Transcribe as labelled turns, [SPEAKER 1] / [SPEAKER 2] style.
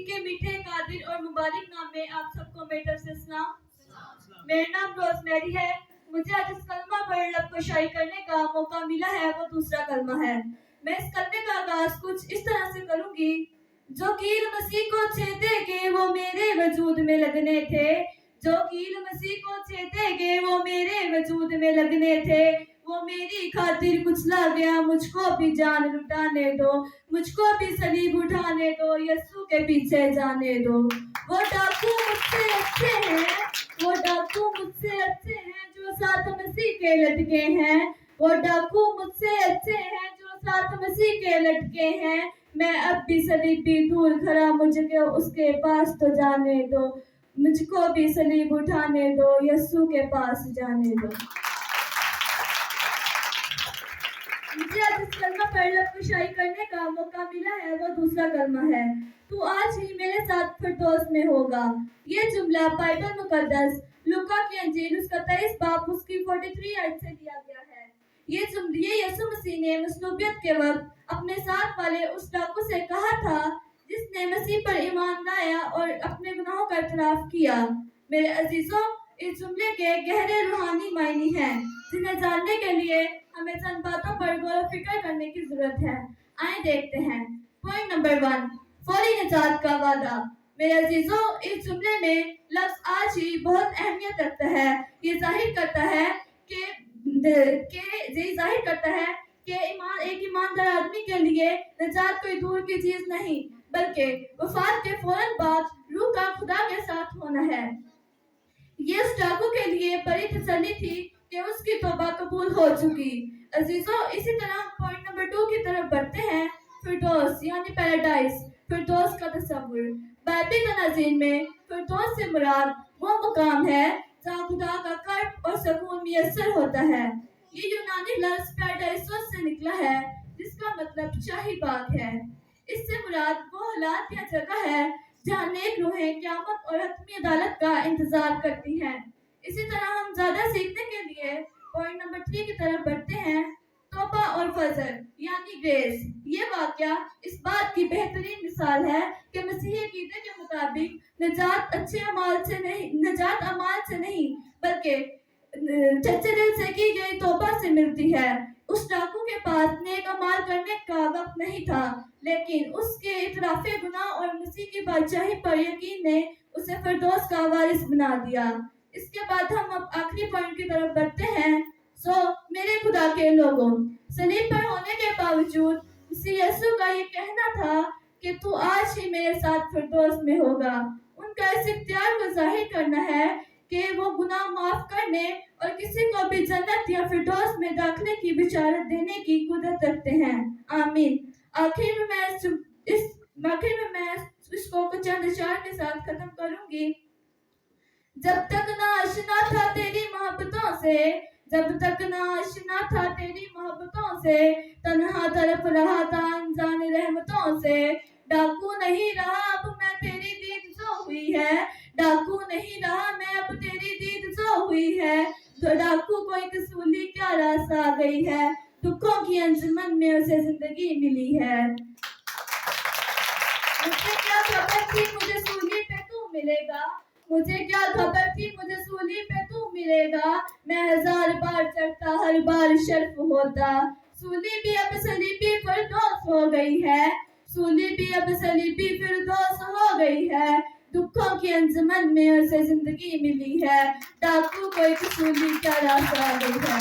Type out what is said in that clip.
[SPEAKER 1] مسیح کے میٹھے قادر اور مبارک نام میں آپ سب کو میری طرف سے سلام۔ میرا نام روزمیری ہے۔ مجھے آج اس کلمہ پر لب کشائی کرنے کا موقع ملا ہے، وہ دوسرا کلمہ ہے۔ میں اس کلمے کا آغاز کچھ اس طرح سے کروں گی: جو کیل مسیح کو چھیدے گے وہ میرے وجود میں لگنے تھے، جو کیل مسیح کو چھیدے گے وہ میرے وجود میں لگنے تھے، وہ میری خاطر کچلا گیا، مجھ کو بھی جان لٹانے دو، مجھ کو بھی صلیب اٹھانے دو، یسوع کے پیچھے جانے دو۔ وہ ڈاکو مجھ سے اچھے ہیں، وہ ڈاکو مجھ سے اچھے ہیں جو ساتھ مسیح کے لٹکے ہیں، وہ ڈاکو مجھ سے اچھے ہیں جو ساتھ مسیح کے لٹکے ہیں۔ میں اب بھی صلیب بھی دور کھڑا، مجھ کو اس کے پاس تو جانے دو، مجھ کو بھی صلیب اٹھانے دو، یسوع کے پاس جانے دو۔ مجھے آج اس کلمہ پر لب کشائی کرنے کا موقع ملا ہے، وہ دوسرا کلمہ ہے: تو آج ہی میرے ساتھ فردوس میں ہوگا۔ یہ جملہ بائبل مقدس لوکا کی انجیل اس کا 23 باب اس کی 43 آیت سے لیا گیا ہے۔ یہ یسوع مسیح نے مصلوبیت کے وقت اپنے ساتھ والے اس ڈاکو سے کہا تھا جس نے مسیح پر ایمان لایا اور اپنے گناہوں کا اعتراف کیا۔ میرے عزیزوں، اس جملے کے گہرے روحانی معنی ہیں جنہیں جاننے کے لیے ہمیں چند باتوں پر غور و فکر کرنے کی ضرورت ہے۔ آئیں دیکھتے ہیں۔ پوائنٹ نمبر 1، فوری نجات کا وعدہ۔ میرے عزیزوں، اس جملے میں لفظ آج ہی بہت اہمیت رکھتا ہے۔ یہ ظاہر کرتا ہے کہ ایک ایماندار آدمی کے لیے نجات کوئی دور کی چیز نہیں، بلکہ وفات کے فوراً بعد روح کا خدا کے ساتھ ہونا ہے۔ یہ اس ڈاکو کے لیے بڑی تسلی تھی کہ اس کی توبہ قبول ہو چکی۔ عزیزوں، اسی طرح ہم پوائنٹ نمبر 2 کی طرف بڑھتے ہیں: فردوس یعنی پیراڈائز، فردوس کا تصور۔ بائبلی تناظیر میں فردوس سے مراد وہ مقام ہے جہاں خدا کا قرب اور سکون میسر ہوتا ہے۔ یہ یونانی لفظ پیراڈائسوس سے نکلا ہے جس کا مطلب شاہی باغ ہے۔ اس سے مراد وہ حالات یا جگہ ہے جہاں نیک روحیں قیامت اور حتمی عدالت کا انتظار کرتی ہیں۔ اسی طرح ہم زیادہ سیکھنے کے لیے پوائنٹ نمبر 3 کی طرف بڑھتے ہیں: توبہ اور فضل یعنی گریس۔ یہ واقعہ اس بات کی بہترین مثال ہے کہ مسیحی عقیدے کے مطابق نجات اعمال سے نہیں بلکہ سچے دل سے کی گئی توبہ سے ملتی ہے۔ اس ڈاکو کے پاس نیک اعمال کرنے کا وقت نہیں تھا، لیکن اس کے اعتراف گناہ اور مسیح کی بادشاہی پر یقین نے اسے فردوس کا وارث بنا دیا۔ اس کے بعد ہم اب آخری پوائنٹ کی طرف بڑھتے ہیں: میرے خدا کے لوگوں۔ صلیب پر ہونے کے باوجود مسیح یسوع کا یہ کہنا تھا کہ تو آج ہی میرے ساتھ فردوس میں ہوگا۔ ان کا اس اختیار کو ظاہر کرنا ہے کہ وہ گناہ معاف کرنے اور کسی کو بھی جنت یا فردوس میں داخلے کی بشارت دینے کی قدرت رکھتے ہیں۔ آمین۔ آخر میں میں اس کو کچھ چند اشعار کے ساتھ ختم کروں گی: جب تک نہ آشنا تھا تیری محبتوں سے، جب تک نہ آشنا تھا تیری محبتوں سے، تنہا تڑپ رہا تھا انجان رحمتوں سے۔ ڈاکو نہیں رہا اب میں تیری دید جو ہوئی ہے، ڈاکو نہیں رہا میں اب تیری دید جو ہوئی ہے، ڈاکو کو ایک سولی کیا راس آ گئی ہے، دکھوں کی انجمن میں اسے زندگی ملی ہے۔ مجھے کیا خبر تھی مجھے سولی پہ تو ملے گا، مجھے کیا خبر تھی مجھے سولی پہ تو ملے گا، میں 1000 بار چڑھتا ہر بار شرف ہوتا۔ سولی بھی اب صلیبی فردوس ہو گئی ہے، سولی بھی اب صلیبی فردوس ہو گئی ہے، دکھوں کی انجمن میں اسے زندگی ملی ہے، ڈاکو کو ایک سولی کا راس آ گئی ہے۔